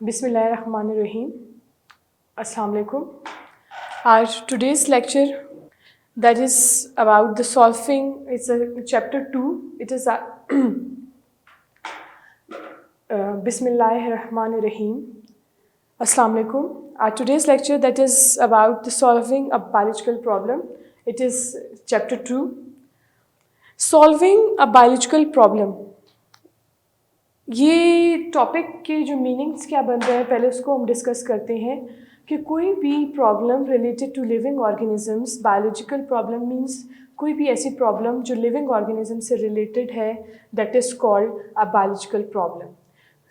Bismillahirrahmanirrahim. Assalamu alaikum. Our today's lecture that is about the solving. It's a chapter 2. It is Bismillahirrahmanirrahim. Assalamu alaikum. Our today's lecture that is about the solving a biological problem. It is chapter 2. Solving a biological problem. یہ topic کے جو meanings کیا بن رہے ہیں پہلے اس کو ہم discuss کرتے ہیں کہ کوئی بھی problem related to living organisms. Biological problem means کوئی بھی ایسی پرابلم جو لیونگ آرگینزم سے ریلیٹڈ ہے, that is called a biological problem.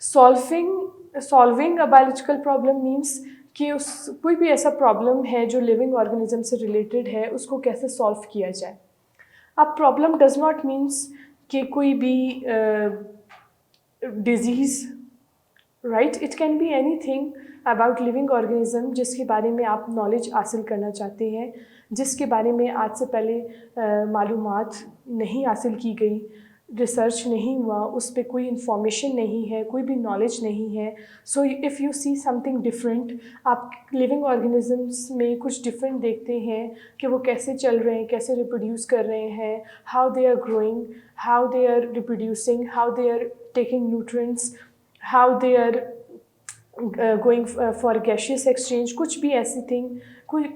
Solving a biological problem means کہ کوئی بھی ایسا پرابلم ہے جو لیونگ آرگینزم سے ریلیٹڈ ہے, اس کو کیسے سالو کیا جائے. اب پرابلم ڈز ناٹ مینس کہ کوئی بھی disease, right, it can be anything about living organism جس کے بارے میں آپ نالج حاصل کرنا چاہتے ہیں, جس کے بارے میں آج سے پہلے معلومات نہیں حاصل کی گئی, ریسرچ نہیں ہوا, اس پہ کوئی انفارمیشن نہیں ہے, کوئی بھی نالج نہیں ہے. So if you see something different, آپ لیونگ آرگینزمس میں کچھ ڈفرینٹ دیکھتے ہیں کہ وہ کیسے چل رہے ہیں, کیسے ریپروڈیوس کر رہے ہیں, how they are growing, how they are reproducing, how they are taking nutrients, how they are going for gaseous exchange, کچھ بھی ایسی تھنگ,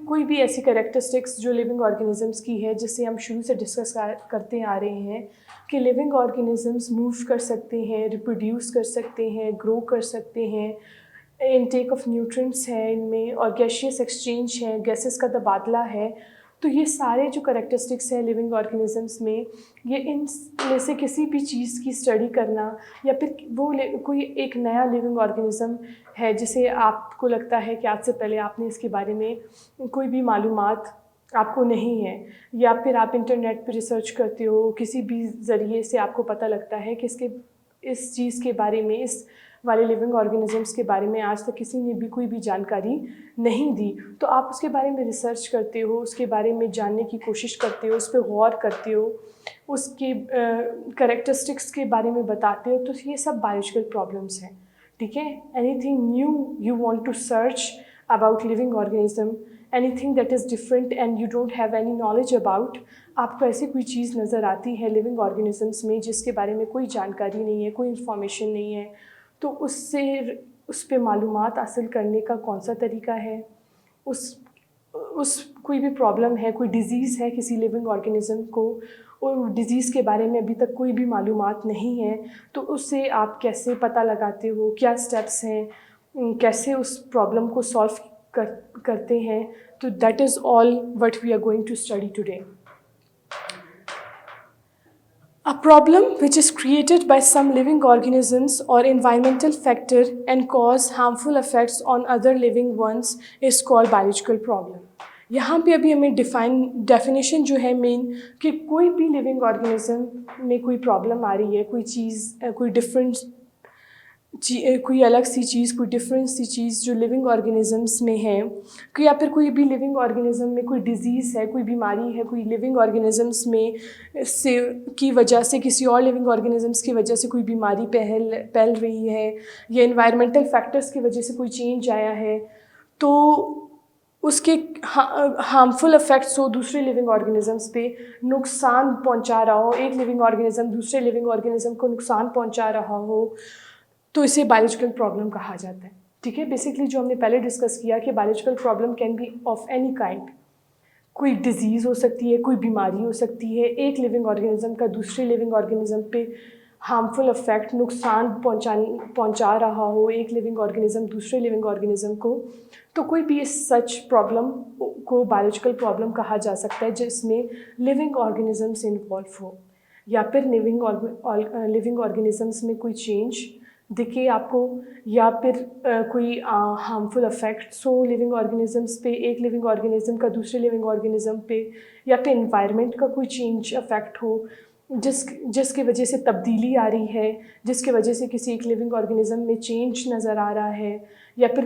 کوئی بھی ایسی کریکٹرسٹکس جو لیونگ آرگینزمس کی ہے, جس سے ہم شروع سے ڈسکس کرتے آ رہے ہیں کہ لیونگ آرگینزمس موو کر سکتے ہیں, ریپروڈیوس کر سکتے ہیں, گرو کر سکتے ہیں, انٹیک آف نیوٹرینٹس ہے ان میں, اور گیشیس ایکسچینج ہے, گیسز کا تبادلہ ہے. تو یہ سارے جو کریکٹرسٹکس ہیں لیونگ آرگینزمس میں, یہ ان میں سے کسی بھی چیز کی اسٹڈی کرنا, یا پھر وہ کوئی ایک نیا لیونگ آرگینزم ہے جسے آپ کو لگتا ہے کہ آج سے پہلے آپ نے اس کے بارے میں کوئی بھی معلومات آپ کو نہیں ہے, یا پھر آپ انٹرنیٹ پہ ریسرچ کرتے ہو, کسی بھی ذریعے سے آپ کو پتہ لگتا ہے کہ اس چیز کے بارے میں, اس والے لیونگ آرگینزمس کے بارے میں آج تک کسی نے بھی کوئی بھی جانکاری نہیں دی, تو آپ اس کے بارے میں ریسرچ کرتے ہو, اس کے بارے میں جاننے کی کوشش کرتے ہو, اس پہ غور کرتے ہو, اس کے کریکٹرسٹکس کے بارے میں بتاتے ہو. تو یہ سب بایولوجیکل پرابلمس ہیں, ٹھیک ہے. Anything new you want to search about living organism, anything that is different and you don't have any knowledge about, آپ کو ایسی کوئی چیز نظر آتی ہے لیونگ آرگینزمس میں جس کے بارے میں کوئی جانکاری نہیں ہے, کوئی انفارمیشن نہیں ہے, تو اس پہ معلومات حاصل کرنے کا کون سا طریقہ ہے. اس کوئی بھی پرابلم ہے, کوئی ڈیزیز ہے کسی لیونگ آرگینزم کو, اور ڈیزیز کے بارے میں ابھی تک کوئی بھی معلومات نہیں ہے, تو اس سے آپ کیسے پتہ لگاتے ہو, کیا اسٹیپس ہیں, کیسے اس پرابلم کو سالو کرتے ہیں. تو that is all what we are going to study today. A problem which is created by some living organisms or environmental factor and cause harmful effects on other living ones is called biological problem. یہاں پہ ابھی ہمیں definition جو ہے مین, کہ کوئی بھی living organism میں کوئی پرابلم آ رہی ہے, کوئی چیز, کوئی ڈفرینٹ کوئی الگ سی چیز, کوئی ڈفرینٹ سی چیز جو لیونگ آرگینزمس میں ہے, یا پھر کوئی بھی لیونگ آرگینزم میں کوئی ڈیزیز ہے, کوئی بیماری ہے, کوئی لیونگ آرگینزمس میں سے کی وجہ سے, کسی اور لیونگ آرگینزمس کی وجہ سے کوئی بیماری پھیل رہی ہے, یا انوائرمنٹل فیکٹرس کی وجہ سے کوئی چینج آیا ہے, تو اس کے ہارمفل افیکٹس ہو دوسرے لیونگ آرگینزمس پہ, نقصان پہنچا رہا ہو, ایک لیونگ آرگینزم دوسرے لیونگ آرگینزم کو نقصان پہنچا رہا ہو, تو اسے بایولوجیکل پرابلم کہا جاتا ہے. ٹھیک ہے, بیسکلی جو ہم نے پہلے ڈسکس کیا کہ biological problem can be of any kind, کوئی ڈیزیز ہو سکتی ہے, کوئی بیماری ہو سکتی ہے, ایک لیونگ آرگینزم کا دوسرے لیونگ آرگینزم پہ ہارمفل افیکٹ, نقصان پہنچا رہا ہو ایک لیونگ آرگینزم دوسرے لیونگ آرگینزم کو, تو کوئی بھی اس سچ پرابلم کو بایولوجیکل پرابلم کہا جا سکتا ہے جس میں لیونگ آرگینزمس انوالو ہو, یا پھر لیونگ آرگینزمس میں کوئی چینج دکھے آپ کو, یا پھر کوئی ہارمفل افیکٹس ہو لیونگ آرگینزمس پہ, ایک لیونگ آرگینزم کا دوسرے لیونگ آرگینزم پہ, یا پھر انوائرمنٹ کا کوئی چینج افیکٹ ہو جس کی وجہ سے تبدیلی آ رہی ہے, جس کی وجہ سے کسی ایک لیونگ آرگینزم میں چینج نظر آ رہا ہے, یا پھر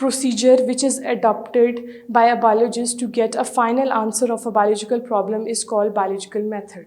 procedure which is adopted by a biologist to get a final answer of a biological problem is called biological method.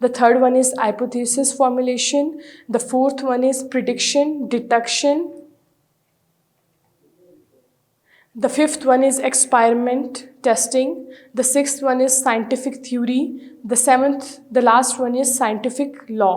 the third one is hypothesis formulation, the fourth one is prediction, detection, the fifth one is experiment testing, the sixth one is scientific theory, the last one is scientific law।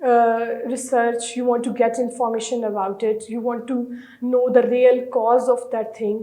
research, you want to get information about it, you want to know the real cause of that thing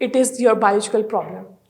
it is your biological problem।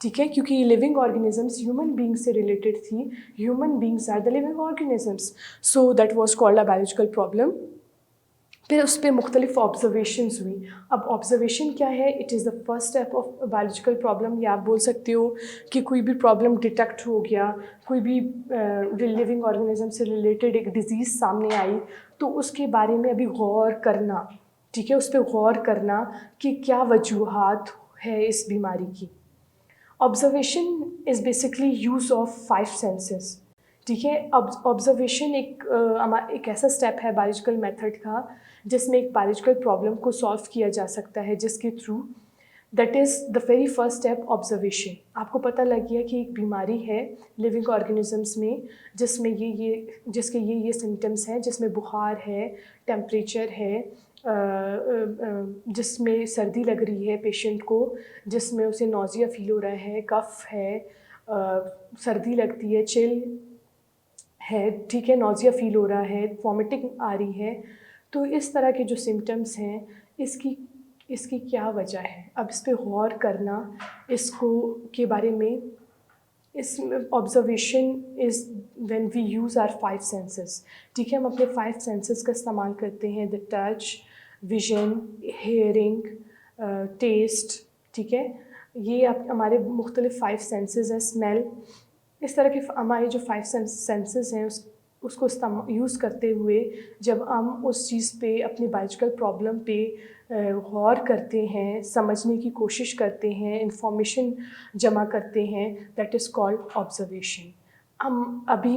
ٹھیک ہے، کیونکہ یہ living organisms human being سے related تھی. Human beings are the living organisms, so that was called a biological problem. پھر اس پہ مختلف آبزرویشنز ہوئی. اب آبزرویشن کیا ہے؟ It is the first step of biological problem. یا آپ بول سکتے ہو کہ کوئی بھی پرابلم ڈیٹیکٹ ہو گیا، کوئی بھی لیونگ آرگنیزم سے ریلیٹڈ ایک ڈیزیز سامنے آئی، تو اس کے بارے میں ابھی غور کرنا. ٹھیک ہے، اس پہ غور کرنا کہ کیا وجوہات ہے اس بیماری کی. Observation is basically use of 5 senses. ٹھیک ہے، آبزرویشن ایک ایسا اسٹیپ ہے بایولوجیکل میتھڈ کا جس میں ایک بایولوجیکل پرابلم کو سالو کیا جا سکتا ہے، جس کے through that is the very first step observation. آپ کو پتہ لگ گیا کہ ایک بیماری ہے لیونگ آرگنیزمس میں جس میں جس کے یہ سمٹمس ہیں، جس میں بخار ہے، ٹیمپریچر ہے، جس میں سردی لگ رہی ہے پیشنٹ کو، جس میں اسے نوزیا فیل ہو رہا ہے، کف ہے، سردی لگتی ہے، چل ہے، ٹھیک ہے، نوزیا فیل ہو رہا ہے، وامٹنگ آ رہی ہے. تو اس طرح کے جو سمٹمس ہیں، اس کی کیا وجہ ہے؟ اب اس پہ غور کرنا، اس کو کے بارے میں اس observation is when we use are 5 senses. ٹھیک ہے، ہم اپنے 5 سینسز کا استعمال کرتے ہیں، the touch, vision, hearing, test. ٹھیک ہے، یہ ہمارے مختلف 5 سینسز ہیں. اسمیل، اس طرح کے ہمارے جو 5 سینسز ہیں اس کو یوز کرتے ہوئے جب ہم اس چیز پہ، اپنی بایولوجیکل پرابلم پہ غور کرتے ہیں، سمجھنے کی کوشش کرتے ہیں، انفارمیشن جمع کرتے ہیں، دیٹ از کالڈ آبزرویشن. ہم ابھی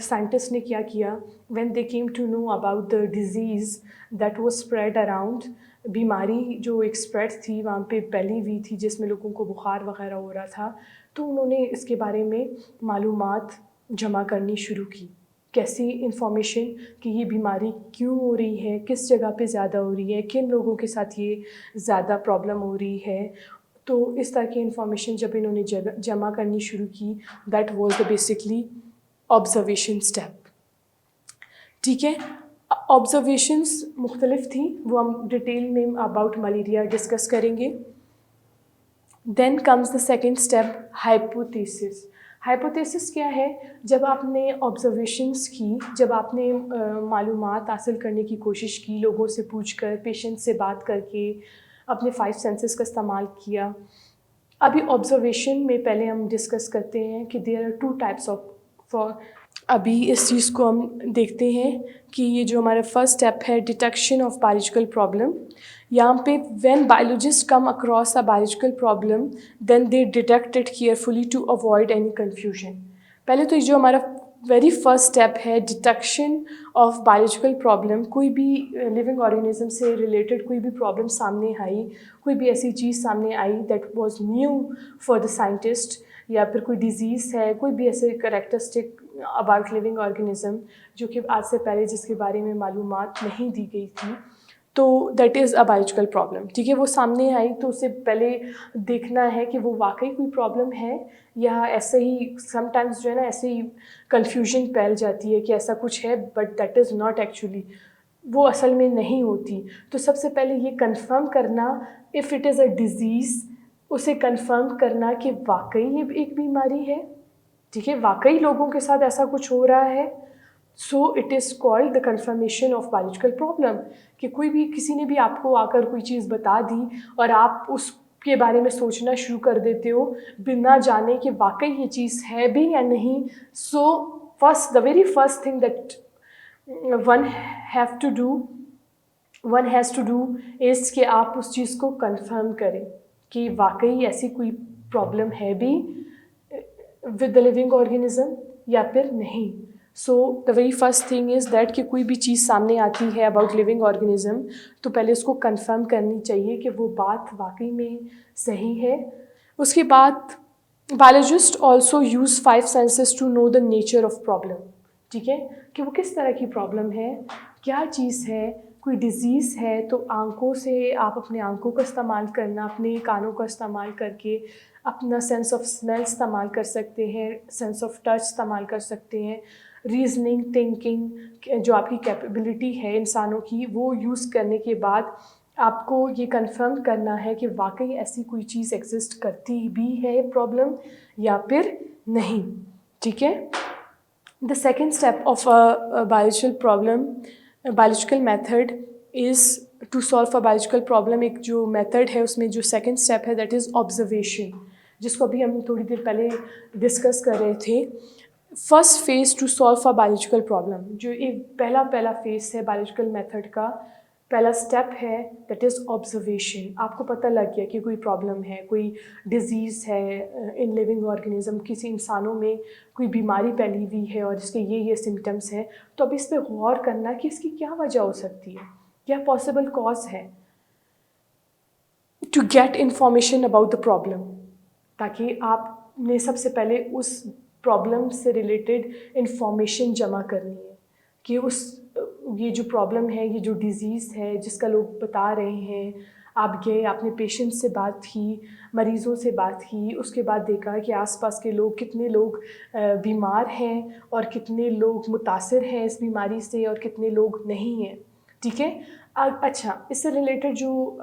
سائنٹسٹ نے کیا کیا، when they came to know about the disease that was spread around, بیماری جو ایک اسپریڈ تھی وہاں پہ پھیلی ہوئی تھی جس میں لوگوں کو بخار وغیرہ ہو رہا تھا، تو انہوں نے اس کے بارے میں معلومات جمع کرنی شروع کی. کیسی انفارمیشن کہ یہ بیماری کیوں ہو رہی ہے، کس جگہ پہ زیادہ ہو رہی ہے، کن لوگوں کے ساتھ یہ زیادہ پرابلم ہو رہی ہے. تو اس طرح کی انفارمیشن جب انہوں نے جمع کرنی شروع کی، that was the basically observation step. ٹھیک ہے، آبزرویشنس مختلف تھیں، وہ ہم ڈیٹیل میں اباؤٹ ملیریا ڈسکس کریں گے. Then comes the second step, hypothesis. Hypothesis کیا ہے؟ جب آپ نے آبزرویشنس کی، جب آپ نے معلومات حاصل کرنے کی کوشش کی، لوگوں سے پوچھ کر، پیشنٹ سے بات کر کے، اپنے 5 سینسز کا استعمال کیا. ابھی آبزرویشن میں پہلے ہم ڈسکس کرتے ہیں کہ دیر آر 2 ٹائپس آف. ابھی اس چیز کو ہم دیکھتے ہیں کہ یہ جو ہمارا فرسٹ اسٹیپ ہے، ڈیٹیکشن آف بایولوجیکل پرابلم. یہاں پہ when biologist come across a biological problem then they detect it carefully to avoid any confusion. پہلے تو یہ جو ہمارا ویری فرسٹ اسٹیپ ہے، ڈیٹیکشن آف بایولوجیکل پرابلم. کوئی بھی لیونگ آرگنیزم سے ریلیٹڈ کوئی بھی پرابلم سامنے آئی، کوئی بھی ایسی چیز سامنے آئی that was new for the scientist, یا پھر کوئی ڈیزیز ہے، کوئی بھی ایسے کریکٹرسٹک اباؤٹ لیونگ آرگنیزم جو کہ آج سے پہلے جس کے بارے میں معلومات نہیں دی گئی تھی، تو that is a biological problem. ٹھیک ہے، وہ سامنے آئی تو اسے پہلے دیکھنا ہے کہ وہ واقعی کوئی پرابلم ہے یا ایسے ہی سم ٹائمز جو ہے نا ایسے ہی کنفیوژن پھیل جاتی ہے کہ ایسا کچھ ہے but that is not actually, وہ اصل میں نہیں ہوتی. تو سب سے پہلے یہ کنفرم کرنا، if it is a disease, اسے کنفرم کرنا کہ واقعی یہ ایک بیماری ہے. ٹھیک ہے، واقعی لوگوں کے ساتھ ایسا کچھ ہو رہا ہے. So it is called the confirmation of biological problem. کہ کوئی بھی کسی نے بھی آپ کو آ کر کوئی چیز بتا دی اور آپ اس کے بارے میں سوچنا شروع کر دیتے ہو بنا جانے کہ واقعی یہ چیز ہے بھی یا نہیں. So first, the very first thing that one has to do is کہ آپ اس چیز کو کنفرم کریں کہ واقعی ایسی کوئی پرابلم ہے بھی ود دا لیونگ آرگنیزم یا پھر نہیں. So the very first thing is that کہ کوئی بھی چیز سامنے آتی ہے اباؤٹ لیونگ آرگنیزم تو پہلے اس کو کنفرم کرنی چاہیے کہ وہ بات واقعی میں صحیح ہے. اس کے بعد biologist also use 5 senses to know the nature of problem. ٹھیک ہے، کہ وہ کس طرح کی پرابلم ہے، کیا چیز ہے. کوئی ڈیزیز ہے تو آنکھوں سے آپ اپنے آنکھوں کا استعمال کرنا، اپنے کانوں کا استعمال کر کے اپنا سینس آف اسمیل استعمال کر سکتے ہیں، سینس آف ٹچ استعمال کر سکتے ہیں. ریزننگ، تھنکنگ جو آپ کی کیپیبلٹی ہے انسانوں کی، وہ یوز کرنے کے بعد آپ کو یہ کنفرم کرنا ہے کہ واقعی ایسی کوئی چیز ایگزسٹ کرتی بھی ہے پرابلم یا پھر نہیں. ٹھیک ہے. The second step of biological problem biological method is to solve a biological problem. ایک جو میتھڈ ہے اس میں جو سیکنڈ اسٹیپ ہے دیٹ از آبزرویشن, جس کو ابھی ہم تھوڑی دیر پہلے ڈسکس کر رہے تھے. First phase to solve a biological problem, جو ایک پہلا فیز ہے بایولوجیکل میتھڈ کا, پہلا اسٹیپ ہے دیٹ از آبزرویشن. آپ کو پتہ لگ گیا کہ کوئی پرابلم ہے, کوئی ڈیزیز ہے ان لیونگ آرگنزم, کسی انسانوں میں کوئی بیماری پھیلی ہوئی ہے اور اس کے یہ سمٹمس ہیں, تو اب اس پہ غور کرنا کہ اس کی کیا وجہ ہو سکتی ہے, کیا پاسبل کاز ہے, to get information about the problem, تاکہ آپ نے سب سے پہلے اس پرابلم سے ریلیٹڈ انفارمیشن جمع کرنی ہے کہ یہ جو پرابلم ہے, یہ جو ڈیزیز ہے جس کا لوگ بتا رہے ہیں, آپ گئے, آپ نے پیشنٹ سے بات کی, مریضوں سے بات کی, اس کے بعد دیکھا کہ آس پاس کے لوگ کتنے لوگ بیمار ہیں اور کتنے لوگ متاثر ہیں اس بیماری سے اور کتنے لوگ نہیں ہیں. ٹھیک ہے. اچھا, اس سے ریلیٹڈ جو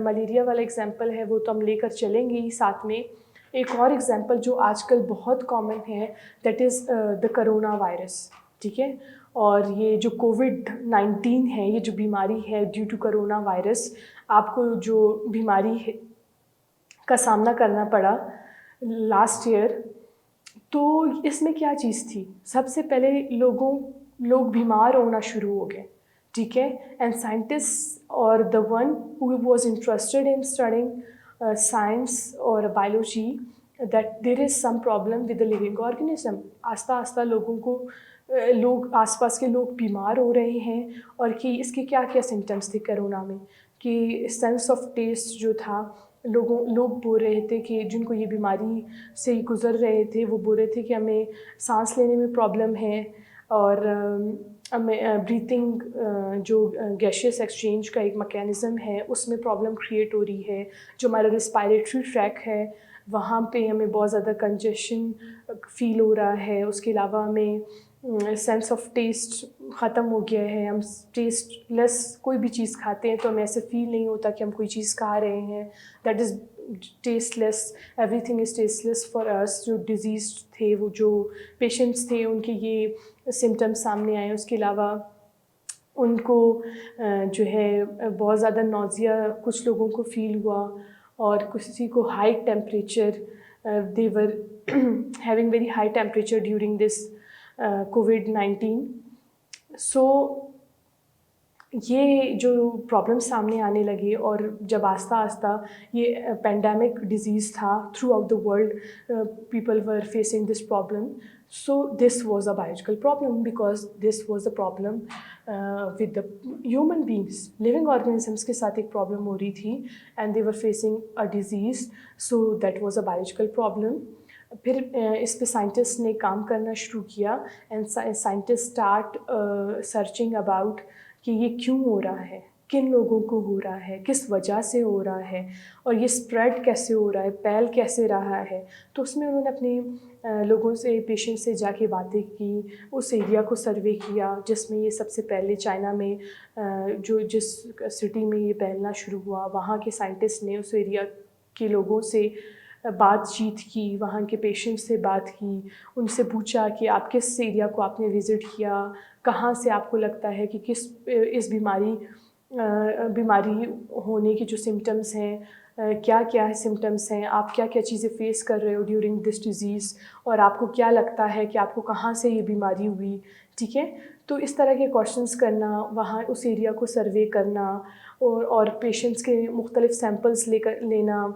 ملیریا والا ایگزامپل ہے وہ تو ہم لے کر چلیں گے ہی ساتھ میں. ایک اور ایگزامپل جو آج کل بہت کامن ہے that is the corona virus. ٹھیک ہے. اور یہ جو کووڈ-19 ہے, یہ جو بیماری ہے ڈیو ٹو کرونا وائرس, آپ کو جو بیماری کا سامنا کرنا پڑا لاسٹ ایئر, تو اس میں کیا چیز تھی؟ سب سے پہلے لوگ بیمار ہونا شروع ہو گئے. ٹھیک ہے. اینڈ سائنٹسٹ اور the one who was interested in studying science اور biology that there is some problem with the living organism. آہستہ آہستہ لوگ آس پاس کے لوگ بیمار ہو رہے ہیں, اور کہ اس کے کیا کیا سمٹمس تھے کرونا میں, کہ سینس آف ٹیسٹ جو تھا, لوگ بول رہے تھے کہ جن کو یہ بیماری سے گزر رہے تھے وہ بول رہے تھے کہ ہمیں سانس لینے میں پرابلم ہے, اور ہمیں بریتھنگ جو گیشیس ایکسچینج کا ایک میکینزم ہے اس میں پرابلم کریٹ ہو رہی ہے. جو ہمارا ریسپائریٹری ٹریک ہے وہاں پہ ہمیں بہت زیادہ کنجیشن فیل ہو رہا ہے. اس کے علاوہ ہمیں سینس آف ٹیسٹ ختم ہو گیا ہے, ہم ٹیسٹ لیس کوئی بھی چیز کھاتے ہیں تو ہمیں ایسے فیل نہیں ہوتا کہ ہم کوئی چیز کھا رہے ہیں. That is tasteless, everything is tasteless for us. جو ڈیزیز تھے, وہ جو پیشنٹس تھے, ان کے یہ سمٹمس سامنے آئے. اس کے علاوہ ان کو جو ہے بہت زیادہ نوزیا کچھ لوگوں کو فیل ہوا, اور کسی کو high temperature, they were having very high temperature during this COVID-19. سو یہ جو پرابلم سامنے آنے لگے, اور جب آہستہ آہستہ یہ پینڈیمک ڈیزیز تھا throughout the world, people were facing this problem. So this was a biological problem because this was a problem with the human beings. Living organisms کے ساتھ ایک پرابلم ہو رہی تھی, and they were facing a disease. So that was a biological problem. پھر اس پہ scientist نے کام کرنا شروع کیا, and scientist start searching about کہ یہ کیوں ہو رہا ہے, کن لوگوں کو ہو رہا ہے, کس وجہ سے ہو رہا ہے, اور یہ اسپریڈ کیسے ہو رہا ہے, پھیل کیسے رہا ہے. تو اس میں انہوں نے اپنے لوگوں سے, پیشنٹ سے جا کے باتیں کی, اس ایریا کو سروے کیا جس میں یہ سب سے پہلے چائنا میں جس سٹی میں یہ پھیلنا شروع ہوا, وہاں کے سائنٹسٹ نے اس ایریا کے لوگوں سے بات چیت کی, وہاں کے پیشنٹ سے بات کی, ان سے پوچھا کہ آپ کس ایریا کو آپ نے وزٹ کیا, کہاں سے آپ کو لگتا ہے کہ اس بیماری ہونے کے جو سمٹمس ہیں, کیا کیا سمٹمس ہیں, آپ کیا کیا چیزیں فیس کر رہے ہو ڈیورنگ دس ڈیزیز, اور آپ کو کیا لگتا ہے کہ آپ کو کہاں سے یہ بیماری ہوئی. ٹھیک ہے. تو اس طرح کے کوشچنس کرنا, وہاں اس ایریا کو سروے کرنا, اور پیشنٹس کے مختلف سیمپلس لینا,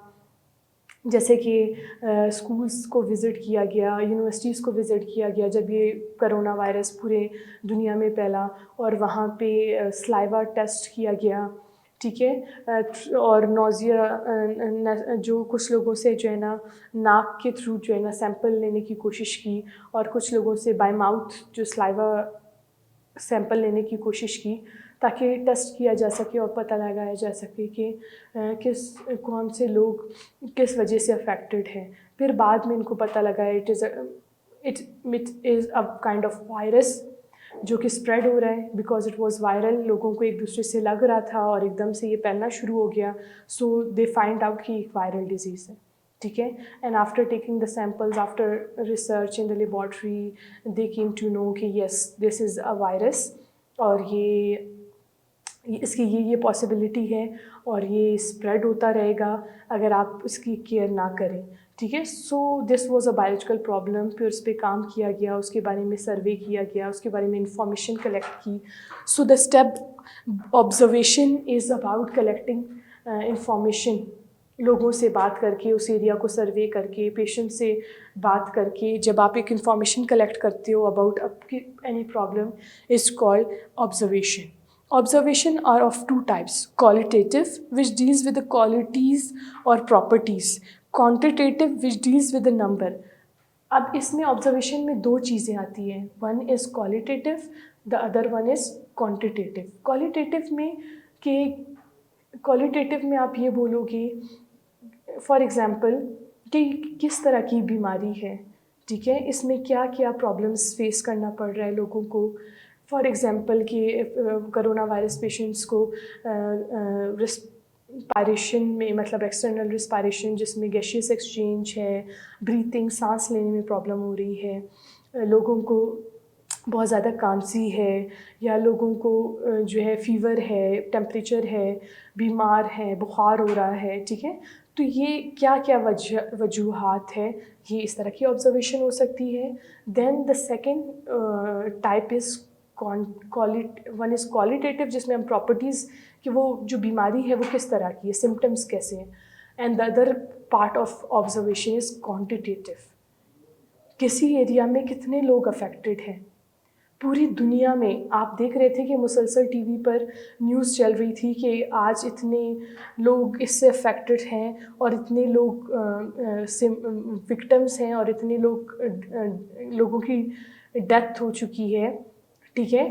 جیسے کہ اسکولس کو وزٹ کیا گیا, یونیورسٹیز کو وزٹ کیا گیا جب یہ کرونا وائرس پورے دنیا میں پھیلا, اور وہاں پہ سلائیوا ٹیسٹ کیا گیا. ٹھیک ہے. اور نوزیا جو کچھ لوگوں سے جو ہے نا ناک کے تھرو جو ہے نا سیمپل لینے کی کوشش کی, اور کچھ لوگوں سے بائی ماؤتھ جو سلائیوا سیمپل لینے کی کوشش کی, تاکہ ٹیسٹ کیا جا سکے اور پتہ لگایا جا سکے کہ کون سے لوگ کس وجہ سے افیکٹڈ ہیں. پھر بعد میں ان کو پتہ لگا it is a kind of wires جو کہ اسپریڈ ہو رہا ہے بیکاز اٹ واز وائرل, لوگوں کو ایک دوسرے سے لگ رہا تھا اور ایک دم سے یہ پھیلنا شروع ہو گیا. سو دے فائنڈ آؤٹ کہ ایک وائرل ڈیزیز ہے, ٹھیک ہے. And after taking the samples, after research in the laboratory, they came to know کہ yes this is a virus, اور اس کی یہ پاسبلٹی ہے اور یہ اسپریڈ ہوتا رہے گا اگر آپ اس کی کیئر نہ کریں, ٹھیک ہے. So this was a biological problem. پھر اس پہ کام کیا گیا, اس کے بارے میں سروے کیا گیا, اس کے بارے میں انفارمیشن کلیکٹ کی. So the step observation is about collecting information, لوگوں سے بات کر کے, اس ایریا کو سروے کر کے, پیشنٹ سے بات کر کے. جب آپ ایک انفارمیشن کلیکٹ کرتے ہو about any problem is called observation. Observation are of two types: qualitative, which deals with the qualities or properties; quantitative, which deals with the number. اب اس میں آبزرویشن میں دو چیزیں آتی ہیں, one is qualitative, the other one is quantitative. qualitative میں آپ یہ بولو گے فار ایگزامپل کہ کس طرح کی بیماری ہے, ٹھیک ہے, اس میں کیا کیا پرابلمس فیس کرنا پڑ رہا ہے لوگوں کو. فار ایگزامپل کہ کرونا وائرس پیشنٹس کو رسپائریشن میں, مطلب ایکسٹرنل رسپائریشن جس میں گیشیس ایکسچینج ہے, بریتھنگ, سانس لینے میں پرابلم ہو رہی ہے, لوگوں کو بہت زیادہ کھانسی ہے, یا لوگوں کو جو ہے فیور ہے, ٹیمپریچر ہے, بیمار ہے, بخار ہو رہا ہے, ٹھیک ہے. تو یہ کیا کیا وجوہات ہے, یہ اس طرح کی آبزرویشن ہو سکتی ہے. Then the second type is one is qualitative, جس میں ہم پراپرٹیز کہ وہ جو بیماری ہے وہ کس طرح کی ہے, سمٹمس کیسے ہیں. And the other part of observation is quantitative, کسی ایریا میں کتنے لوگ افیکٹڈ ہیں. پوری دنیا میں آپ دیکھ رہے تھے کہ مسلسل ٹی وی پر نیوز چل رہی تھی کہ آج اتنے لوگ اس سے افیکٹڈ ہیں, اور اتنے لوگ وکٹمس ہیں, اور اتنے لوگوں کی ڈیتھ ہو چکی ہے, ٹھیک ہے.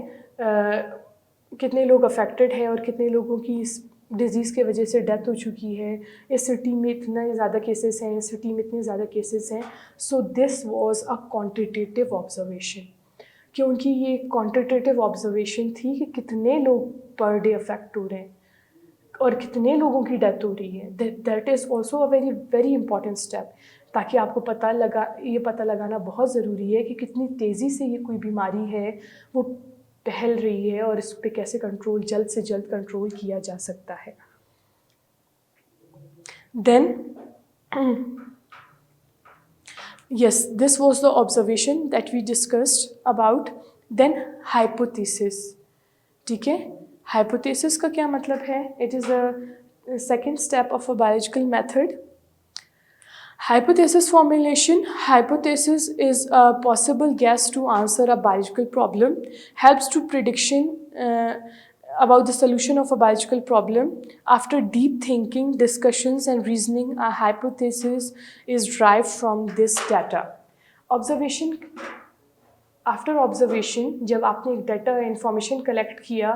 کتنے لوگ افیکٹڈ ہیں اور کتنے لوگوں کی اس ڈیزیز کی وجہ سے ڈیتھ ہو چکی ہے. اس سٹی میں اتنے زیادہ کیسز ہیں, اس سٹی میں اتنے زیادہ کیسز ہیں. So this was a quantitative observation, کہ ان کی یہ کوانٹیٹیو آبزرویشن تھی کہ کتنے لوگ پر ڈے افیکٹ ہو رہے ہیں اور کتنے لوگوں کی ڈیتھ ہو رہی ہے. That is also a very very important step, تاکہ آپ کو یہ پتہ لگانا بہت ضروری ہے کہ کتنی تیزی سے یہ کوئی بیماری ہے وہ پھیل رہی ہے, اور اس پہ کیسے جلد سے جلد کنٹرول کیا جا سکتا ہے. دین yes, this was the observation that we discussed about. Then hypothesis, ٹھیک ہے. hypothesis کا کیا مطلب ہے؟ It is a second step of a biological method. Hypothesis formulation. Hypothesis is a possible guess to answer a biological problem, helps to prediction about the solution of a biological problem. After deep thinking, discussions and reasoning, a hypothesis is derived from this data. Observation. After observation, جب آپ نے ایک data information collect کیا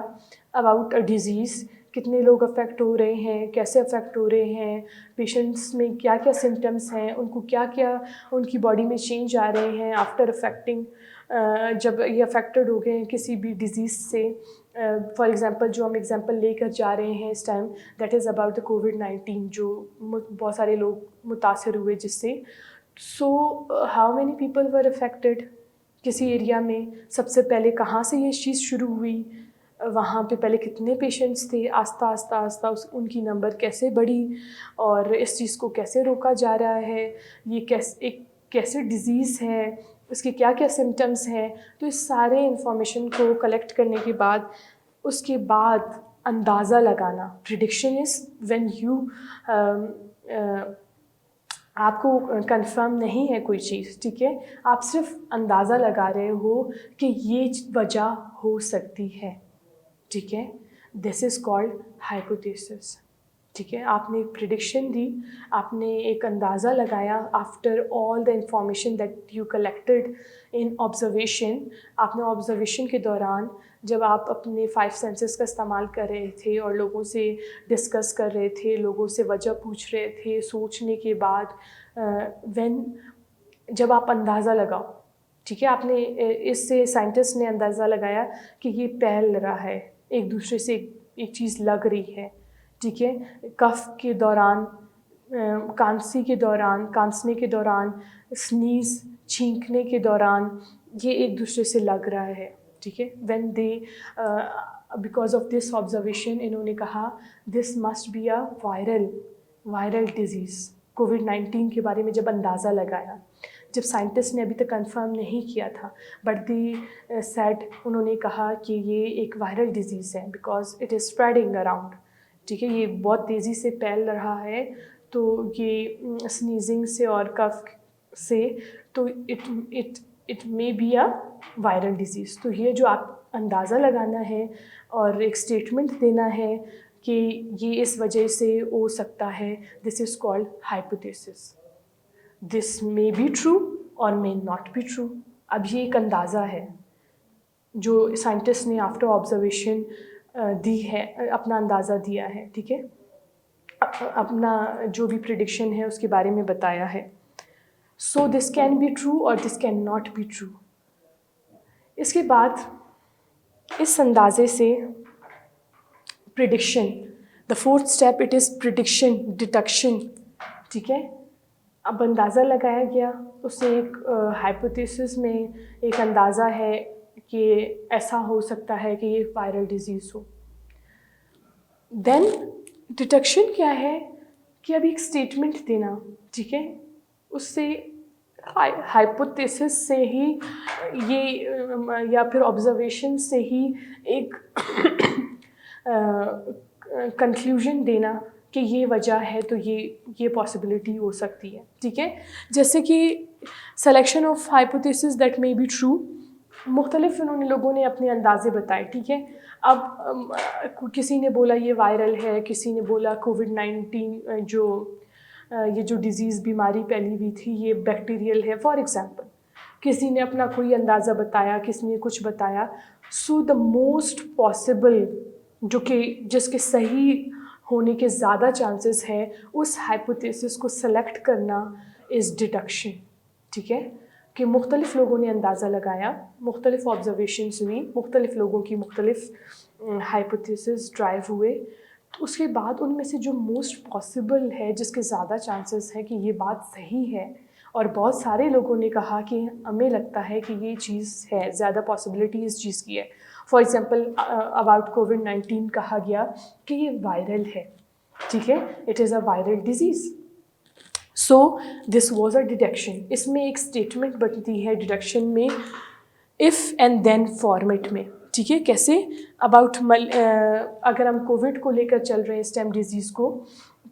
about a disease, کتنے لوگ effect ہو رہے ہیں, کیسے افیکٹ ہو رہے ہیں, پیشنٹس میں کیا کیا سمٹمس ہیں, ان کو کیا کیا ان کی باڈی میں چینج آ رہے ہیں آفٹر افیکٹنگ, جب یہ افیکٹڈ ہو گئے ہیں کسی بھی ڈیزیز سے. فار ایگزامپل جو ہم ایگزامپل لے کر جا رہے ہیں اس time, that is about the COVID-19, جو بہت سارے لوگ متاثر ہوئے جس سے. So how many people were affected کسی ایریا میں, سب سے پہلے کہاں سے یہ چیز شروع ہوئی, وہاں پہ پہلے کتنے پیشنٹس تھے, آہستہ آہستہ ان کی نمبر کیسے بڑھی, اور اس چیز کو کیسے روکا جا رہا ہے, یہ ایک کیسے ڈیزیز ہے, اس کے کیا کیا سمٹمس ہیں. تو اس سارے انفارمیشن کو کلیکٹ کرنے کے بعد اس کے بعد اندازہ لگانا. پریڈکشن از وین یو آپ کو کنفرم نہیں ہے کوئی چیز, ٹھیک ہے, آپ صرف اندازہ لگا رہے ہو کہ یہ وجہ ہو سکتی ہے, ٹھیک ہے. دس از کالڈ ہائپوتھیسس, ٹھیک ہے. آپ نے ایک پریڈکشن دی, آپ نے ایک اندازہ لگایا after all the information that you collected in observation. آپ نے آبزرویشن کے دوران جب آپ اپنے 5 سینسز کا استعمال کر رہے تھے اور لوگوں سے ڈسکس کر رہے تھے, لوگوں سے وجہ پوچھ رہے تھے, سوچنے کے بعد جب آپ اندازہ لگاؤ, ٹھیک ہے. آپ نے اس سے سائنٹسٹ نے اندازہ لگایا کہ یہ پھیل رہا ہے, ایک دوسرے سے ایک چیز لگ رہی ہے. ٹھیک ہے, کف کے دوران, کانسنے کے دوران, سنیز چھینکنے کے دوران یہ ایک دوسرے سے لگ رہا ہے. ٹھیک ہے, when they because of this observation انہوں نے کہا this must be a viral disease. کووڈ-19 کے بارے میں جب اندازہ لگایا, جب سائنٹسٹ نے ابھی تک کنفرم نہیں کیا تھا, بٹ دی سیڈ, انہوں نے کہا کہ یہ ایک وائرل ڈیزیز ہے because it is spreading around. ٹھیک ہے, یہ بہت تیزی سے پھیل رہا ہے, تو یہ سنیزنگ سے اور کف سے, تو it may be a viral disease. تو یہ جو آپ اندازہ لگانا ہے اور ایک اسٹیٹمنٹ دینا ہے کہ یہ اس وجہ سے ہو سکتا ہے, this is called hypothesis. This may be true اور مے ناٹ بی ٹرو. اب یہ ایک اندازہ ہے جو سائنٹسٹ نے آفٹر آبزرویشن دی ہے, اپنا اندازہ دیا ہے. ٹھیک ہے, اپنا جو بھی پریڈکشن ہے اس کے بارے میں بتایا ہے. So this can be true اور this can not be true. اس کے بعد اس اندازے سے prediction, the fourth step it is prediction, detection. ٹھیک ہے, اب اندازہ لگایا گیا, اس سے ایک ہائپوتھیسس میں ایک اندازہ ہے کہ ایسا ہو سکتا ہے کہ یہ وائرل ڈیزیز ہو. دین ڈیٹیکشن کیا ہے کہ اب ایک اسٹیٹمنٹ دینا. ٹھیک ہے, اس سے ہائپوتھیسس سے ہی یہ یا پھر آبزرویشن سے ہی ایک کنکلیوژن دینا کہ یہ وجہ ہے, تو یہ پاسبلٹی ہو سکتی ہے. ٹھیک ہے, جیسے کہ selection of hypothesis that may be true, مختلف لوگوں نے اپنے اندازے بتائے. ٹھیک ہے, اب کسی نے بولا یہ وائرل ہے, کسی نے بولا کووڈ-19 یہ جو ڈیزیز بیماری پھیلی ہوئی تھی یہ بیکٹیریل ہے فار ایگزامپل. کسی نے اپنا کوئی اندازہ بتایا, کسی نے کچھ بتایا. سو دا موسٹ پاسبل جو کہ جس کے صحیح ہونے کے زیادہ چانسز ہے, اس ہائپوتھیسس کو سلیکٹ کرنا از ڈیٹیکشن. ٹھیک ہے, کہ مختلف لوگوں نے اندازہ لگایا, مختلف آبزرویشنز ہوئی, مختلف لوگوں کی مختلف ہائپوتھیسس ڈرائیو ہوئے. اس کے بعد ان میں سے جو موسٹ پاسبل ہے, جس کے زیادہ چانسز ہے کہ یہ بات صحیح ہے, اور بہت سارے لوگوں نے کہا کہ ہمیں لگتا ہے کہ یہ چیز ہے, زیادہ پاسبلٹی اس چیز کی ہے. فار ایگزامپل اباؤٹ کووڈ-19 کہا گیا کہ یہ وائرل ہے. ٹھیک ہے, it is a viral disease. So this was a detection. اس میں ایک اسٹیٹمنٹ بنتی ہے ڈیٹیکشن میں اف اینڈ دین فارمیٹ میں. ٹھیک ہے, کیسے اباؤٹ اگر ہم کووڈ کو لے کر چل رہے ہیں اسٹیم ڈیزیز کو,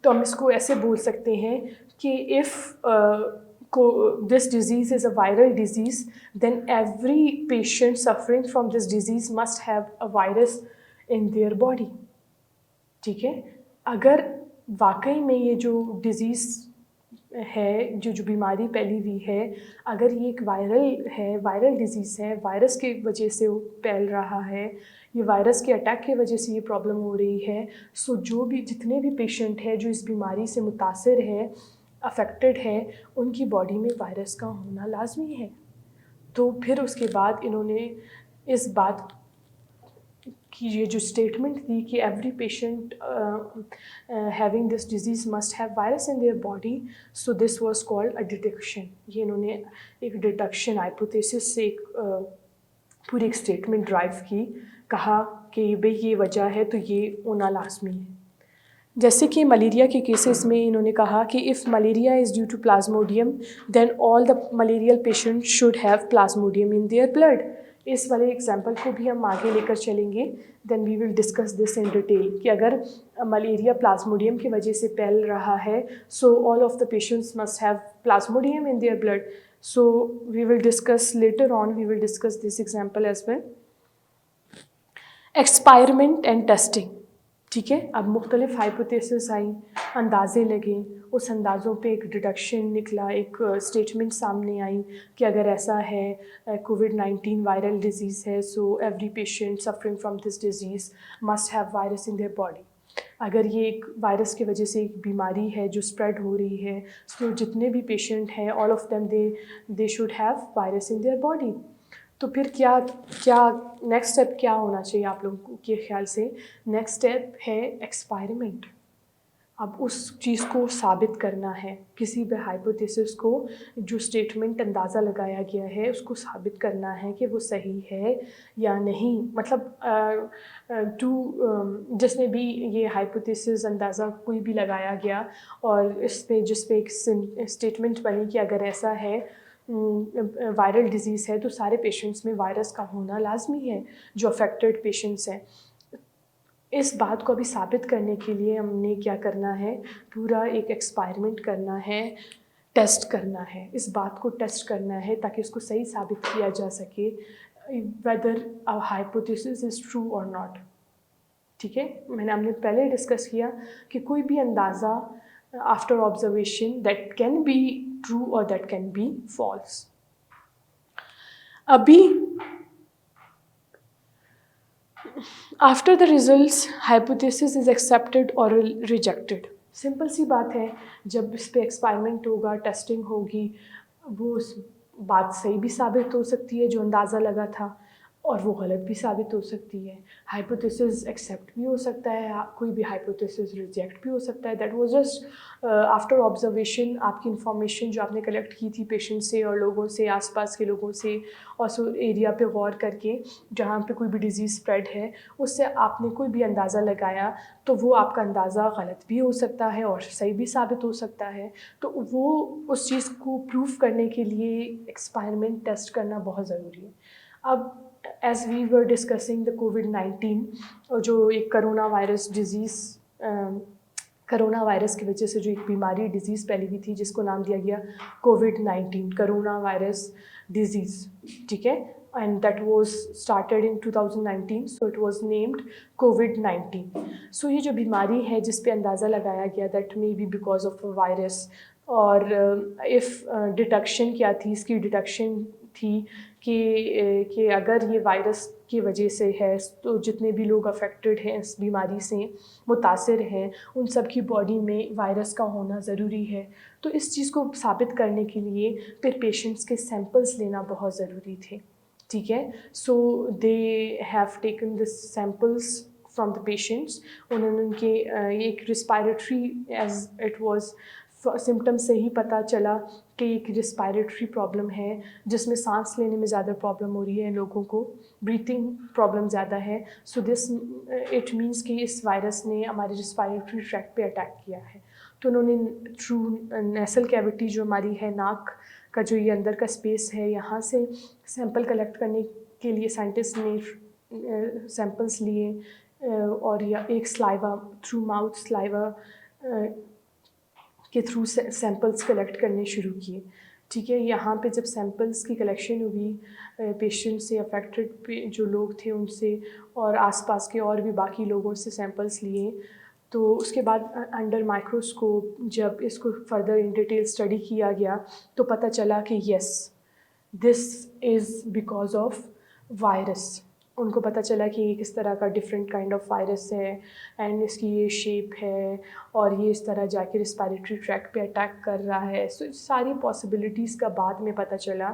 تو ہم اس کو ایسے بول سکتے ہیں کہ if this disease is a viral disease, then every patient suffering from this disease must have a virus in their body. ٹھیک ہے, اگر واقعی میں یہ جو ڈیزیز ہے, جو بیماری پھیلی ہوئی ہے, اگر یہ ایک وائرل ڈیزیز ہے, وائرس کی وجہ سے وہ پھیل رہا ہے, یہ وائرس کے اٹیک کی وجہ سے یہ پرابلم ہو رہی ہے, سو جتنے بھی پیشنٹ ہیں جو اس بیماری سے متاثر ہے, افیکٹڈ ہے, ان کی باڈی میں وائرس کا ہونا لازمی ہے. تو پھر اس کے بعد انہوں نے اس بات کی یہ جو اسٹیٹمنٹ دی کہ every patient having this disease must have virus in their body, so this was called a detection. یہ انہوں نے ایک ڈیٹیکشن ہائپوتھیسس سے ایک پوری ایک اسٹیٹمنٹ ڈرائیو کی, کہا کہ بھئی یہ وجہ ہے تو یہ ہونا لازمی ہے. جیسے کہ ملیریا کے کیسز میں انہوں نے کہا کہ if malaria is due to plasmodium then all the malarial patient should have plasmodium in their blood. اس والے ایگزامپل کو بھی ہم آگے لے کر چلیں گے, دین وی will discuss this in detail کہ اگر ملیریا پلازموڈیم کی وجہ سے پھیل رہا ہے, so all of the patients must have plasmodium in their blood. So we will discuss later on, we will discuss this example as well. Experiment and testing. ٹھیک ہے, اب مختلف ہائپوتھیسس آئیں, اندازے لگیں, اس اندازوں پہ ایک ڈیٹیکشن نکلا, ایک اسٹیٹمنٹ سامنے آئی کہ اگر ایسا ہے کووڈ-19 وائرل ڈیزیز ہے, so every patient suffering from this disease must have virus in their body. اگر یہ ایک وائرس کی وجہ سے ایک بیماری ہے جو اسپریڈ ہو رہی ہے، تو جتنے بھی پیشنٹ ہیں all of them they should have virus in their body. تو پھر کیا نیکسٹ اسٹیپ کیا ہونا چاہیے آپ لوگوں کے خیال سے؟ نیکسٹ اسٹیپ ہے ایکسپائرمنٹ. اب اس چیز کو ثابت کرنا ہے، کسی بھی ہائپوتھیسس کو جو اسٹیٹمنٹ اندازہ لگایا گیا ہے اس کو ثابت کرنا ہے کہ وہ صحیح ہے یا نہیں. مطلب جس نے بھی یہ ہائپوتھیسس اندازہ کوئی بھی لگایا گیا اور اس پہ جس پہ ایک اسٹیٹمنٹ بنی کہ اگر ایسا ہے وائرل ڈیزیز ہے تو سارے پیشنٹس میں وائرس کا ہونا لازمی ہے جو افیکٹڈ پیشنٹس ہیں. اس بات کو ابھی ثابت کرنے کے لیے ہم نے کیا کرنا ہے، پورا ایک ایکسپائرمنٹ کرنا ہے، ٹیسٹ کرنا ہے، اس بات کو ٹیسٹ کرنا ہے تاکہ اس کو صحیح ثابت کیا جا سکے whether a hypothesis is true or not. ٹھیک ہے، ہم نے پہلے ڈسکس کیا کہ کوئی بھی اندازہ after observation that can be true اور دیٹ کین بی فالس. ابھی after the results hypothesis is accepted اور ریجیکٹیڈ. سمپل سی بات ہے، جب اس پہ ایکسپائرمنٹ ہوگا، ٹیسٹنگ ہوگی، وہ بات صحیح بھی ثابت ہو سکتی ہے جو اندازہ لگا تھا، اور وہ غلط بھی ثابت ہو سکتی ہے. ہائپوتھیسس ایکسیپٹ بھی ہو سکتا ہے، کوئی بھی ہائپوتھیسس ریجیکٹ بھی ہو سکتا ہے. That was just after observation آپ کی انفارمیشن جو آپ نے کلیکٹ کی تھی پیشنٹ سے اور لوگوں سے، آس پاس کے لوگوں سے، اور ایریا پہ غور کر کے جہاں پہ کوئی بھی ڈیزیز اسپریڈ ہے اس سے آپ نے کوئی بھی اندازہ لگایا تو وہ آپ کا اندازہ غلط بھی ہو سکتا ہے اور صحیح بھی ثابت ہو سکتا ہے. تو وہ اس چیز کو پروف کرنے کے لیے ایکسپائرمنٹ ٹیسٹ کرنا بہت ضروری ہے. اب as we were discussing the کووڈ-19، اور جو ایک corona virus disease, corona virus کی وجہ سے جو ایک بیماری ڈیزیز پھیلی ہوئی تھی جس کو نام دیا گیا کووڈ-19، کرونا وائرس ڈیزیز. ٹھیک ہے، and that was started in 2019، so it was named کووڈ-19. سو یہ جو بیماری ہے جس پہ اندازہ لگایا گیا that may be because of a virus, اور ڈیٹیکشن کیا تھی، اس کی ڈیٹیکشن تھی کہ اگر یہ وائرس کی وجہ سے ہے تو جتنے بھی لوگ افیکٹڈ ہیں اس بیماری سے متاثر ہیں ان سب کی باڈی میں وائرس کا ہونا ضروری ہے. تو اس چیز کو ثابت کرنے کے لیے پھر پیشنٹس کے سیمپلس لینا بہت ضروری تھے. ٹھیک ہے، so they have taken this samples from the patients. انہوں نے ان کے ایک respiratory as it was symptom سے ہی پتہ چلا کہ ایک رسپائریٹری پرابلم ہے جس میں سانس لینے میں زیادہ پرابلم ہو رہی ہے لوگوں کو، بریتھنگ پرابلم زیادہ ہے. سو دس اٹ مینس کہ اس وائرس نے ہمارے رسپائریٹری ٹریکٹ پہ اٹیک کیا ہے. تو انہوں نے تھرو نیسل کیوٹی جو ہماری ہے، ناک کا جو یہ اندر کا اسپیس ہے، یہاں سے سیمپل کلیکٹ کرنے کے لیے سائنٹسٹ نے سیمپلس لیے، اور یا ایک سلائیوا تھرو ماؤتھ سلائیوا کے تھرو سیمپلس کلیکٹ کرنے شروع کیے. ٹھیک ہے، یہاں پہ جب سیمپلس کی کلیکشن ہوئی پیشنٹ سے، افیکٹڈ جو لوگ تھے ان سے، اور آس پاس کے اور بھی باقی لوگوں سے سیمپلس لیے، تو اس کے بعد انڈر مائکروسکوپ جب اس کو فردر ان ڈیٹیل اسٹڈی کیا گیا تو پتہ چلا کہ yes this is because of virus. ان کو پتہ چلا کہ یہ کس طرح کا ڈفرینٹ کائنڈ آف وائرس ہے اینڈ اس کی یہ شیپ ہے اور یہ اس طرح جا کے رسپائریٹری ٹریکٹ پہ اٹیک کر رہا ہے. سو ساری پاسبلٹیز کا بعد میں پتہ چلا،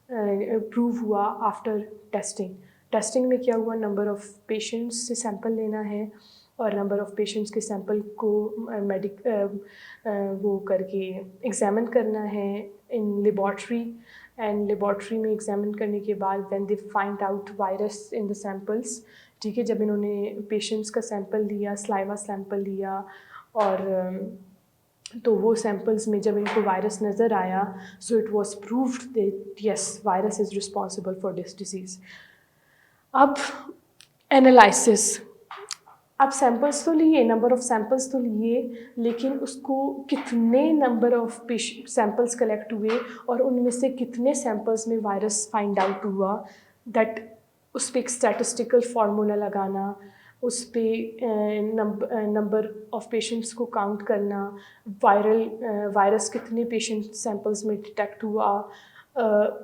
پروو ہوا آفٹر ٹیسٹنگ. ٹیسٹنگ میں کیا ہوا، نمبر آف پیشنٹس سے سیمپل لینا ہے اور نمبر آف پیشنٹس کے سیمپل کو وہ کر کے ایگزامن کرنا ہے ان لیبارٹری. اینڈ لیبارٹری میں ایگزامن کرنے کے بعد when they find out virus in the samples. ٹھیک ہے، جب انہوں نے پیشنٹس کا سیمپل لیا، سلائیوا سیمپل لیا، اور تو وہ سیمپلس میں جب ان کو وائرس نظر آیا، سو it was proved that yes virus is responsible for this disease. اب انالائسس، اب سیمپلس تو لیے، نمبر آف سیمپلس تو لیے، لیکن اس کو کتنے نمبر آف سیمپلس کلیکٹ ہوئے اور ان میں سے کتنے سیمپلس میں وائرس فائنڈ آؤٹ ہوا، دیٹ اس پہ ایک اسٹیٹسٹیکل فارمولا لگانا، اس پہ نمبر آف پیشنٹس کو کاؤنٹ کرنا، وائرس کتنے پیشنٹ سیمپلس میں ڈیٹیکٹ ہوا،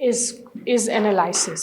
is analysis.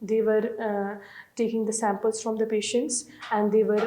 They were taking the samples from the patients and they were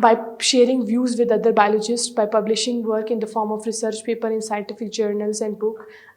by sharing views with other biologists, by publishing work in the form of research paper in scientific journals and book.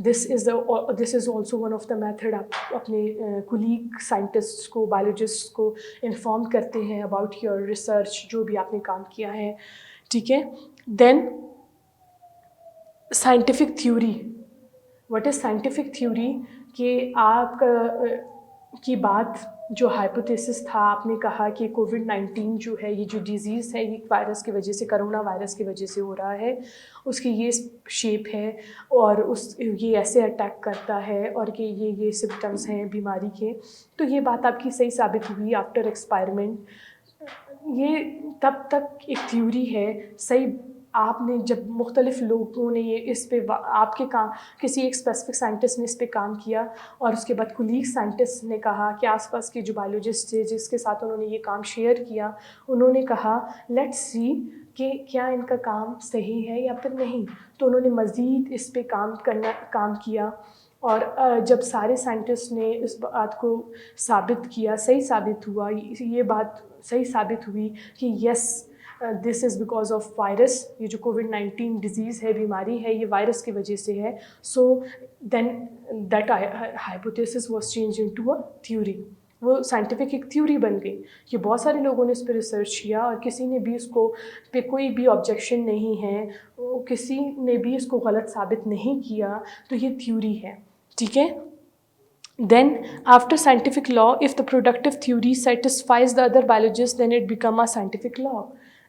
this is also one of the method. آپ اپنے colleague scientist کو, biologist کو inform کرتے ہیں about your research, جو بھی آپ نے کام کیا ہے, ٹھیک ہے. Then scientific theory. What is scientific theory? کہ آپ کی بات جو ہائپوتھیسس تھا, آپ نے کہا کہ کووڈ-19 جو ہے, یہ جو ڈیزیز ہے, یہ وائرس کی وجہ سے, کرونا وائرس کی وجہ سے ہو رہا ہے, اس کی یہ شیپ ہے اور یہ ایسے اٹیک کرتا ہے, اور کہ یہ سمپٹمس ہیں بیماری کے. تو یہ بات آپ کی صحیح ثابت ہوئی آفٹر ایکسپائرمنٹ. یہ تب تک ایک تھیوری ہے صحیح. آپ نے جب مختلف لوگوں نے یہ اس پہ آپ کے کام, کسی ایک اسپیسیفک سائنٹسٹ نے اس پہ کام کیا, اور اس کے بعد کولیگ سائنٹسٹ نے کہا کہ آس پاس کے جو بایولوجسٹ تھے جس کے ساتھ انہوں نے یہ کام شیئر کیا, انہوں نے کہا لیٹس سی کہ کیا ان کا کام صحیح ہے یا پھر نہیں. تو انہوں نے مزید اس پہ کام کیا, اور جب سارے سائنٹسٹ نے اس بات کو ثابت کیا, صحیح ثابت ہوا, یہ بات صحیح ثابت ہوئی کہ yes this is because of virus. یہ جو کووڈ-19 ڈیزیز ہے, بیماری ہے, یہ وائرس کی وجہ سے ہے. So then that hypothesis was change into a theory. وہ سائنٹیفک ایک تھیوری بن گئی کہ بہت سارے لوگوں نے اس پہ ریسرچ کیا, اور کسی نے بھی اس کو پہ کوئی بھی آبجیکشن نہیں ہے, کسی نے بھی اس کو غلط ثابت نہیں کیا. تو یہ تھیوری ہے, ٹھیک ہے. Then after scientific law, if the productive theory satisfies the other biologists, then it become a scientific law.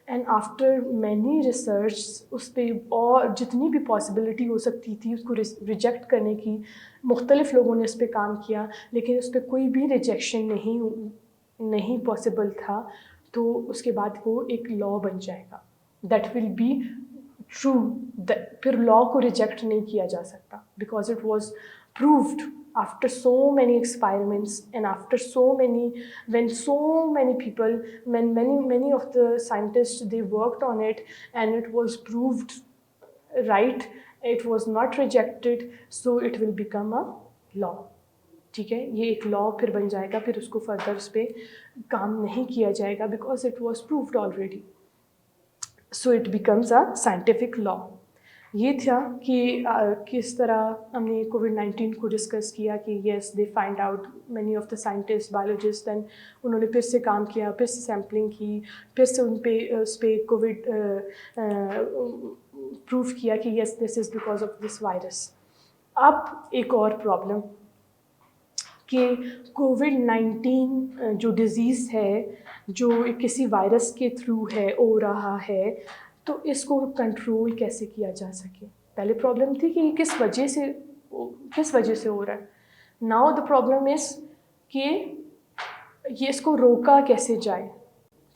And after many research, اس پہ اور جتنی بھی پاسبلٹی ہو سکتی تھی اس کو ریجیکٹ کرنے کی, مختلف لوگوں نے اس پہ کام کیا, لیکن اس پہ کوئی بھی ریجیکشن نہیں پاسبل تھا. تو اس کے بعد وہ ایک لا بن جائے گا, دیٹ ول بی ٹرو. پھر لا کو ریجیکٹ نہیں کیا جا سکتا, because it was proved after so many experiments, and after when many of the scientists, they worked on it, and it was proved right, it was not rejected, so it will become a law. ٹھیک ہے, یہ ایک لا پھر بن جائے گا. پھر اس کو further اس پہ کام نہیں کیا جائے گا, because it was proved already. So it becomes a scientific law. یہ تھا کہ کس طرح ہم نے کووڈ-19 کو ڈسکس کیا کہ yes they find out many of the scientist, biologist, and انہوں نے پھر سے کام کیا, پھر سے سیمپلنگ کی, پھر سے اس پہ کووڈ پروف کیا کہ yes this is because of this virus. اب ایک اور پرابلم کہ کووڈ-19 جو ڈیزیز ہے, جو کسی وائرس کے تھرو ہے, ہو رہا ہے, تو اس کو کنٹرول کیسے کیا جا سکے. پہلے پرابلم تھی کہ یہ کس وجہ سے ہو رہا ہے. ناؤ دا پرابلم از کہ یہ اس کو روکا کیسے جائے,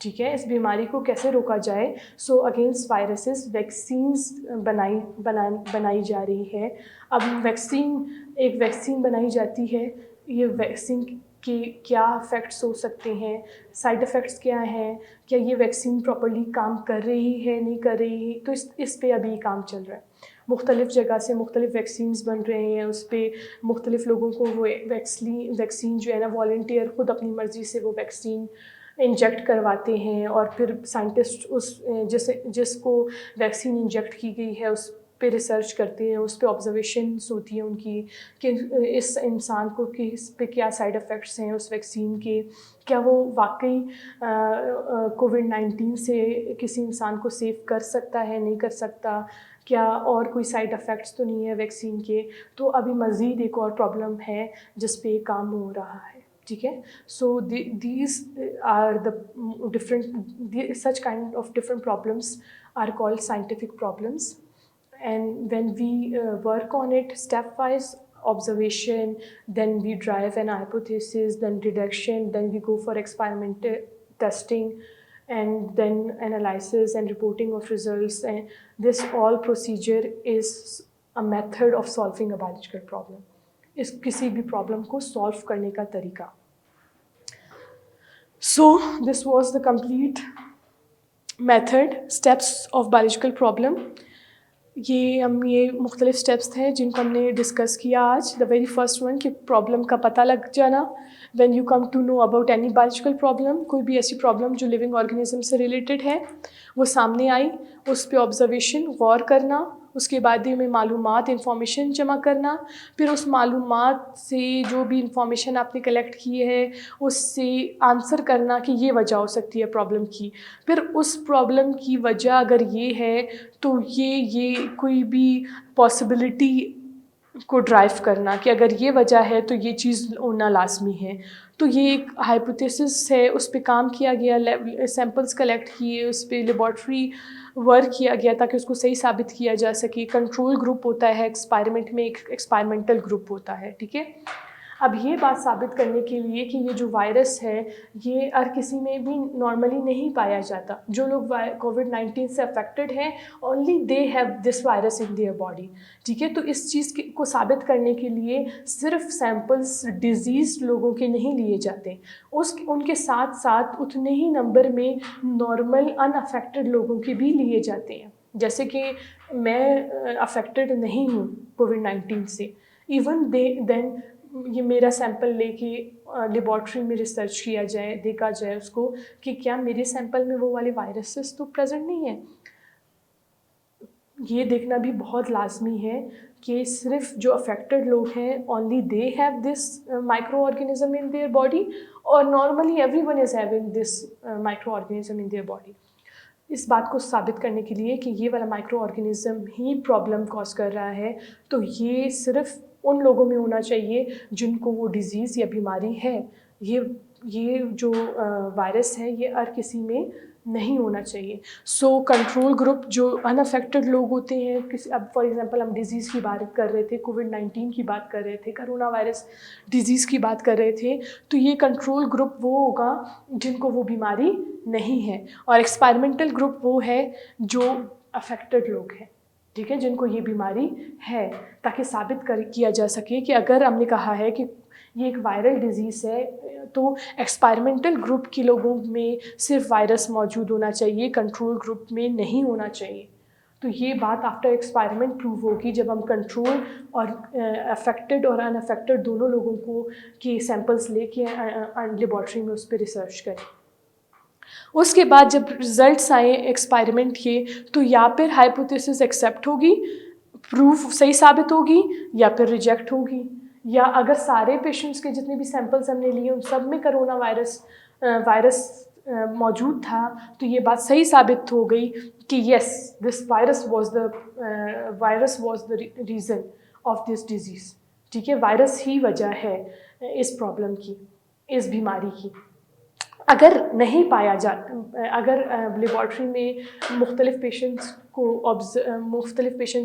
ٹھیک ہے, اس بیماری کو کیسے روکا جائے. سو اگینسٹ وائرسز ویکسینز بنائی جا رہی ہے. اب ایک ویکسین بنائی جاتی ہے, یہ ویکسین کے کیا افیکٹس ہو سکتے ہیں, سائڈ افیکٹس کیا ہیں, کیا یہ ویکسین پراپرلی کام کر رہی ہے, نہیں کر رہی ہے. تو اس پہ ابھی کام چل رہا ہے. مختلف جگہ سے مختلف ویکسینز بن رہے ہیں, اس پہ مختلف لوگوں کو وہ ویکسین جو ہے نا, والنٹیئر خود اپنی مرضی سے وہ ویکسین انجیکٹ کرواتے ہیں, اور پھر سائنٹسٹ جس کو ویکسین انجیکٹ کی گئی ہے اس پہ ریسرچ کرتے ہیں, اس پہ آبزرویشنس ہوتی ہیں ان کی کہ اس انسان کو اس پہ کیا سائڈ افیکٹس ہیں اس ویکسین کے, کیا وہ واقعی کووڈ-19 سے کسی انسان کو سیو کر سکتا ہے, نہیں کر سکتا, کیا اور کوئی سائڈ افیکٹس تو نہیں ہے ویکسین کے. تو ابھی مزید ایک اور پرابلم ہے جس پہ کام ہو رہا ہے, ٹھیک ہے. So these are the different such kind of different problems are called scientific problems. And when we work on it stepwise, observation, then we drive an hypothesis, then deduction, then we go for experimental testing, and then analysis and reporting of results. And this all procedure is a method of solving a biological problem. اس کسی بھی problem کو solve کرنے کا طریقہ. So this was the complete method, steps of biological problem. یہ مختلف steps تھے جن کو ہم نے ڈسکس کیا آج. دا ویری فرسٹ ون کہ پرابلم کا پتہ لگ جانا. When you come to know about any biological problem, کوئی بھی ایسی پرابلم جو لیونگ آرگنیزم سے ریلیٹڈ ہے, وہ سامنے آئی, اس پہ آبزرویشن غور کرنا, اس کے بعد میں معلومات انفارمیشن جمع کرنا, پھر اس معلومات سے جو بھی انفارمیشن آپ نے کلیکٹ کی ہے اس سے آنسر کرنا کہ یہ وجہ ہو سکتی ہے پرابلم کی. پھر اس پرابلم کی وجہ اگر یہ ہے تو یہ کوئی بھی پاسبلٹی کو ڈرائیو کرنا کہ اگر یہ وجہ ہے تو یہ چیز ہونا لازمی ہے. تو یہ ایک ہائپوتھیسس ہے, اس پہ کام کیا گیا, سیمپلس کلیکٹ کیے, اس پہ لیبارٹری ورک کیا گیا تاکہ اس کو صحیح ثابت کیا جا سکے. کنٹرول گروپ ہوتا ہے ایکسپائرمنٹ میں, ایک ایکسپائرمنٹل گروپ ہوتا ہے, ٹھیک ہے. اب یہ بات ثابت کرنے کے لیے کہ یہ جو وائرس ہے یہ ہر کسی میں بھی نارملی نہیں پایا جاتا. جو لوگ کووڈ-19 سے افیکٹڈ ہیں only they have this virus in their body, ٹھیک ہے. تو اس چیز کو ثابت کرنے کے لیے صرف سیمپلس ڈیزیزڈ لوگوں کے نہیں لیے جاتے, ان کے ساتھ ساتھ اتنے ہی نمبر میں نارمل ان افیکٹڈ لوگوں کے بھی لیے جاتے ہیں. جیسے کہ میں افیکٹڈ نہیں ہوں کووڈ-19 سے, ایون دین یہ میرا سیمپل لے کے لیبارٹری میں ریسرچ کیا جائے, دیکھا جائے اس کو کہ کیا میرے سیمپل میں وہ والے وائرسز تو پریزنٹ نہیں ہیں. یہ دیکھنا بھی بہت لازمی ہے کہ صرف جو افیکٹڈ لوگ ہیں only they have this microorganism in their body, اور normally everyone is having this microorganism in their body. اس بات کو ثابت کرنے کے لیے کہ یہ والا مائکرو آرگینزم ہی پرابلم کاز کر رہا ہے تو یہ صرف ان لوگوں میں ہونا چاہیے جن کو وہ ڈیزیز یا بیماری ہے. یہ جو وائرس ہے یہ ہر کسی میں نہیں ہونا چاہیے. سو کنٹرول گروپ جو ان افیکٹڈ لوگ ہوتے ہیں, اب فار ایگزامپل ہم ڈیزیز کی بات کر رہے تھے, کووڈ-19 کی بات کر رہے تھے, کرونا وائرس ڈیزیز کی بات کر رہے تھے, تو یہ کنٹرول گروپ وہ ہوگا جن کو وہ بیماری نہیں ہے, اور ایکسپائرمنٹل گروپ وہ ہے جو افیکٹڈ لوگ ہیں, ٹھیک ہے, جن کو یہ بیماری ہے, تاکہ ثابت کیا جا سکے کہ اگر ہم نے کہا ہے کہ یہ ایک وائرل ڈیزیز ہے تو ایکسپائرمنٹل گروپ کے لوگوں میں صرف وائرس موجود ہونا چاہیے, کنٹرول گروپ میں نہیں ہونا چاہیے. تو یہ بات آفٹر ایکسپائرمنٹ پروو ہوگی جب ہم کنٹرول اور افیکٹڈ اور ان افیکٹڈ دونوں لوگوں کو کے سیمپلس لے کے لیبارٹری میں اس پہ ریسرچ کریں. اس کے بعد جب رزلٹس آئے ایکسپائرمنٹ کے تو یا پھر ہائپوتھیسس ایکسیپٹ ہوگی, پروف صحیح ثابت ہوگی, یا پھر ریجیکٹ ہوگی. یا اگر سارے پیشنٹس کے جتنے بھی سیمپلس ہم نے لیے ان سب میں کرونا وائرس موجود تھا تو یہ بات صحیح ثابت ہو گئی کہ yes this virus was the reason of this disease, ٹھیک ہے, وائرس ہی وجہ ہے اس پرابلم کی, اس بیماری کی. اگر نہیں پایا جاتا, اگر لیبارٹری میں مختلف پیشنٹس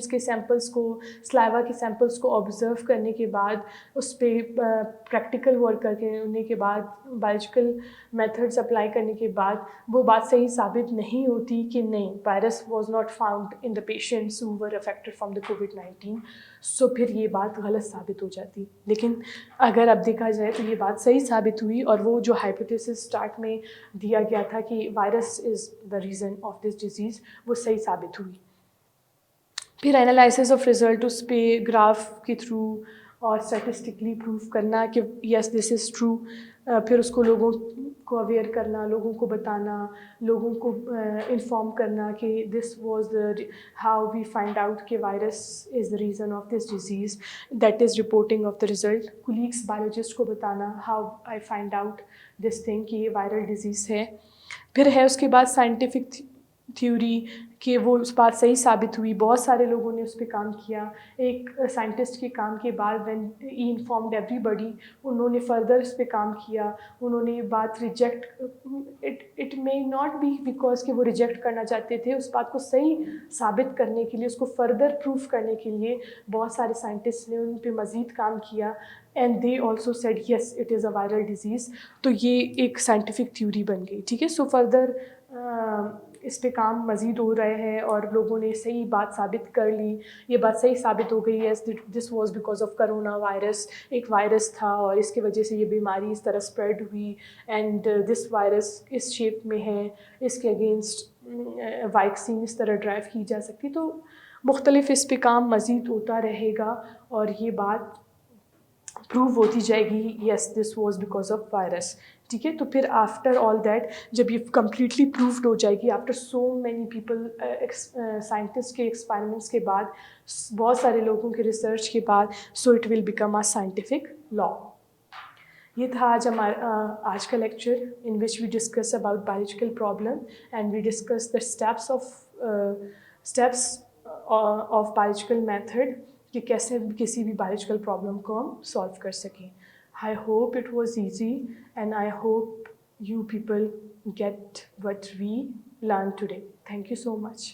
کے سیمپلس کو, سلائیوا کے سیمپلس کو آبزرو کرنے کے بعد, اس پہ پریکٹیکل ورک کرنے کے بعد, بایولوجیکل میتھڈس اپلائی کرنے کے بعد وہ بات صحیح ثابت نہیں ہوتی کہ نہیں virus was not found in the patients who were affected from the کووڈ-19, سو پھر یہ بات غلط ثابت ہو جاتی. لیکن اگر اب دیکھا جائے تو یہ بات صحیح ثابت ہوئی, اور وہ جو ہائپوتھیسس اسٹارٹ میں دیا گیا تھا کہ virus is the reason of this disease وہ صحیح ثابت ہوئی. پھر انالائسس آف ریزلٹ, اس پہ گراف کے تھرو اور اسٹیٹسٹکلی پروف کرنا کہ یس دس از ٹرو. پھر اس کو لوگوں کو اویئر کرنا, لوگوں کو بتانا, لوگوں کو انفارم کرنا کہ this was how we find out کہ virus is the reason of this disease, that is reporting of the result. Colleagues biologist کو بتانا how I find out this thing کہ یہ وائرل ڈیزیز ہے. پھر ہے اس کے بعد سائنٹیفک تھیوری کہ وہ اس بات صحیح ثابت ہوئی, بہت سارے لوگوں نے اس پہ کام کیا. ایک سائنٹسٹ کے کام کے بعد وین ہی انفارمڈ ایوری بڈی, انہوں نے فردر اس پہ کام کیا. انہوں نے یہ بات reject, it may not be because کہ وہ ریجیکٹ کرنا چاہتے تھے, اس بات کو صحیح ثابت کرنے کے لیے, اس کو فردر پروف کرنے کے لیے بہت سارے سائنٹسٹ نے ان پہ مزید کام کیا. And they also said yes it is a viral disease. تو یہ ایک سائنٹیفک تھیوری بن گئی, ٹھیک ہے. سو فردر اس پہ کام مزید ہو رہے ہیں اور لوگوں نے صحیح بات ثابت کر لی. یہ بات صحیح ثابت ہو گئی yes this was because of corona virus, ایک وائرس تھا اور اس کی وجہ سے یہ بیماری اس طرح اسپریڈ ہوئی, اینڈ دس وائرس اس شیپ میں ہے, اس کے اگینسٹ ویکسین اس طرح ڈرائیو کی جا سکتی. تو مختلف اس پہ کام مزید ہوتا رہے گا اور یہ بات پروو ہوتی جائے گی yes this was because of virus, ٹھیک ہے. تو پھر آفٹر آل دیٹ جب یہ کمپلیٹلی پروفڈ ہو جائے گی, after so many people, scientist کے ایکسپیریمنٹس کے بعد, بہت سارے لوگوں کے ریسرچ کے بعد, so it will become a scientific law. یہ تھا آج کا lecture in which we discuss about biological problem and we discuss the steps of biological method کہ کیسے کسی بھی بایولوجیکل پرابلم کو ہم سالو کر سکیں. I hope it was easy and I hope you people get what we learned today. Thank you so much.